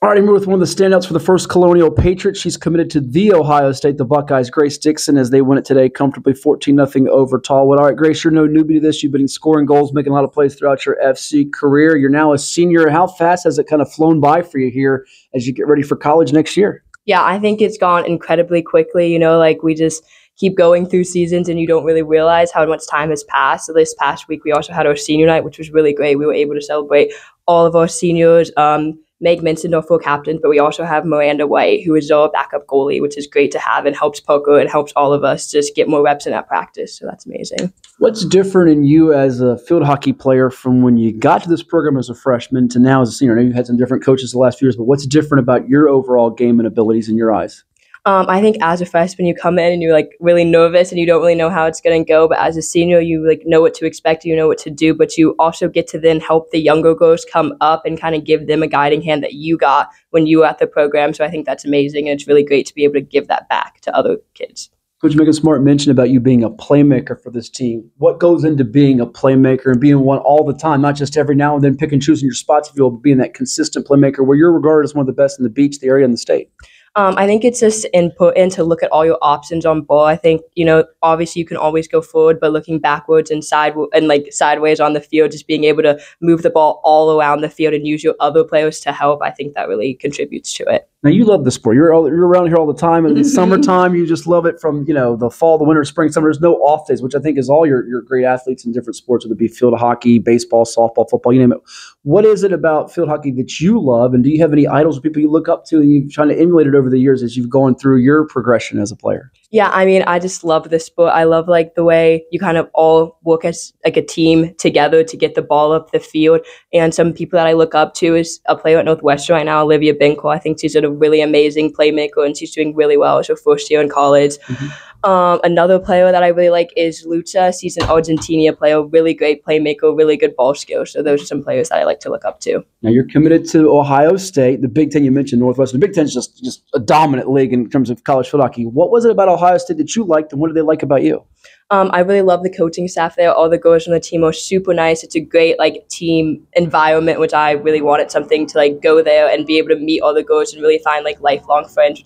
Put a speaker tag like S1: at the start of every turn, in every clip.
S1: All right, we're with one of the standouts for the first Colonial Patriots. She's committed to the Ohio State, the Buckeyes, Grace Dixon, as they win it today comfortably 14-0 over Tallwood. All right, Grace, you're no newbie to this. You've been scoring goals, making a lot of plays throughout your FC career. You're now a senior. How fast has it kind of flown by for you here as you get ready for college next year?
S2: Yeah, I think it's gone incredibly quickly. We just keep going through seasons and you don't really realize how much time has passed. So this past week, we also had our senior night, which was really great. We were able to celebrate all of our seniors. Meg mentioned our full captains, but we also have Miranda White, who is our backup goalie, which is great to have and helps Poker and helps all of us just get more reps in that practice. So that's amazing.
S1: What's different in you as a field hockey player from when you got to this program as a freshman to now as a senior? I know you've had some different coaches the last few years, but what's different about your overall game and abilities in your eyes?
S2: I think as a freshman, you come in and you're really nervous and you don't really know how it's going to go. But as a senior, you know what to expect, you know what to do. But you also get to then help the younger girls come up and kind of give them a guiding hand that you got when you were at the program. So I think that's amazing. And it's really great to be able to give that back to other kids.
S1: Coach, make a smart mention about you being a playmaker for this team. What goes into being a playmaker and being one all the time, not just every now and then pick and choosing your spots, if you will, but being that consistent playmaker where you're regarded as one of the best in the beach, the area, and the state?
S2: I think it's just important to look at all your options on ball. I think, obviously you can always go forward, but looking backwards and sideways on the field, just being able to move the ball all around the field and use your other players to help, I think that really contributes to it.
S1: Now, you love the sport. You're around here all the time. And in summertime, you just love it from, the fall, the winter, spring, summer. There's no off days, which I think is all your great athletes in different sports, whether it be field hockey, baseball, softball, football, you name it. What is it about field hockey that you love? And do you have any idols or people you look up to and you've trying to emulate it over the years as you've gone through your progression as a player?
S2: Yeah, I just love this sport. I love the way you kind of all work as a team together to get the ball up the field. And some people that I look up to is a player at Northwestern right now, Olivia Binkle. I think she's a really amazing playmaker and she's doing really well. It's her first year in college. Another player that I really like is Lucha. She's an Argentina player, really great playmaker, really good ball skills. So those are some players that I like to look up to.
S1: Now you're committed to Ohio State. The Big Ten, you mentioned Northwestern. The Big Ten is just a dominant league in terms of college field hockey. What was it about Ohio State that you liked and what did they like about you?
S2: I really love the coaching staff there. All the girls on the team are super nice. It's a great team environment, which I really wanted something to go there and be able to meet all the girls and really find lifelong friends,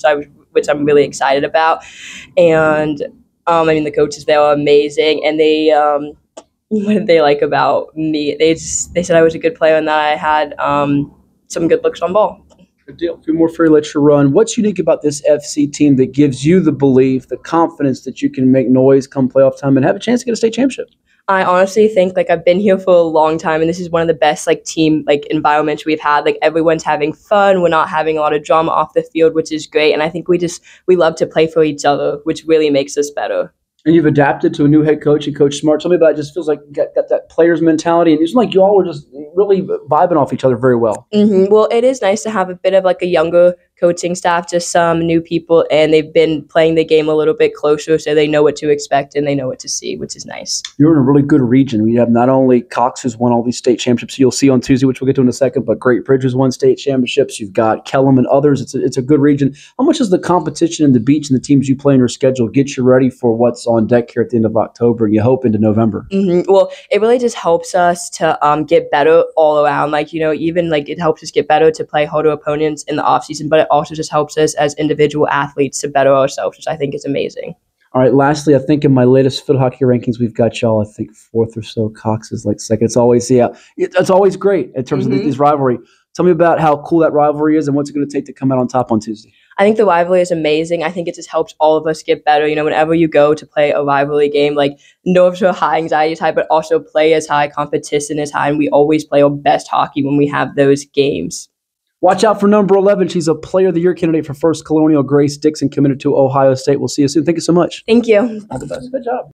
S2: which I'm really excited about. And the coaches there are amazing. And they what did they like about me? They said I was a good player and that I had some good looks on ball.
S1: Good deal. A few more for you, let you run. What's unique about this FC team that gives you the belief, the confidence that you can make noise come playoff time and have a chance to get a state championship?
S2: I honestly think I've been here for a long time and this is one of the best team environments we've had. Everyone's having fun. We're not having a lot of drama off the field, which is great. And I think we love to play for each other, which really makes us better.
S1: And you've adapted to a new head coach and Coach Smart. Tell me about it. It just feels like you got that player's mentality. And it's like you all were just really vibing off each other very well.
S2: Well, it is nice to have a bit of a younger coaching staff, just some new people, and they've been playing the game a little bit closer so they know what to expect and they know what to see, which is nice.
S1: You're in a really good region. We have not only Cox, who's won all these state championships you'll see on Tuesday, which we'll get to in a second, but Great Bridge has won state championships. You've got Kellum and others. It's a good region. How much does the competition in the beach and the teams you play in your schedule get you ready for what's on deck here at the end of October and you hope into November?
S2: Well, it really just helps us to get better all around. Even it helps us get better to play harder opponents in the offseason, but it also just helps us as individual athletes to better ourselves, which I think is amazing.
S1: All right, lastly, I think in my latest field hockey rankings, we've got y'all, I think, fourth or so. Cox is second. It's always, it's always great in terms of these rivalry. Tell me about how cool that rivalry is and what's it going to take to come out on top on Tuesday.
S2: I think the rivalry is amazing. I think it just helps all of us get better. Whenever you go to play a rivalry game, nerves are high, anxiety is high, but also play is high, competition is high, and we always play our best hockey when we have those games.
S1: Watch out for number 11. She's a Player of the Year candidate for First Colonial, Grace Dixon, committed to Ohio State. We'll see you soon. Thank you so much.
S2: Thank you.
S1: All the best. Good job.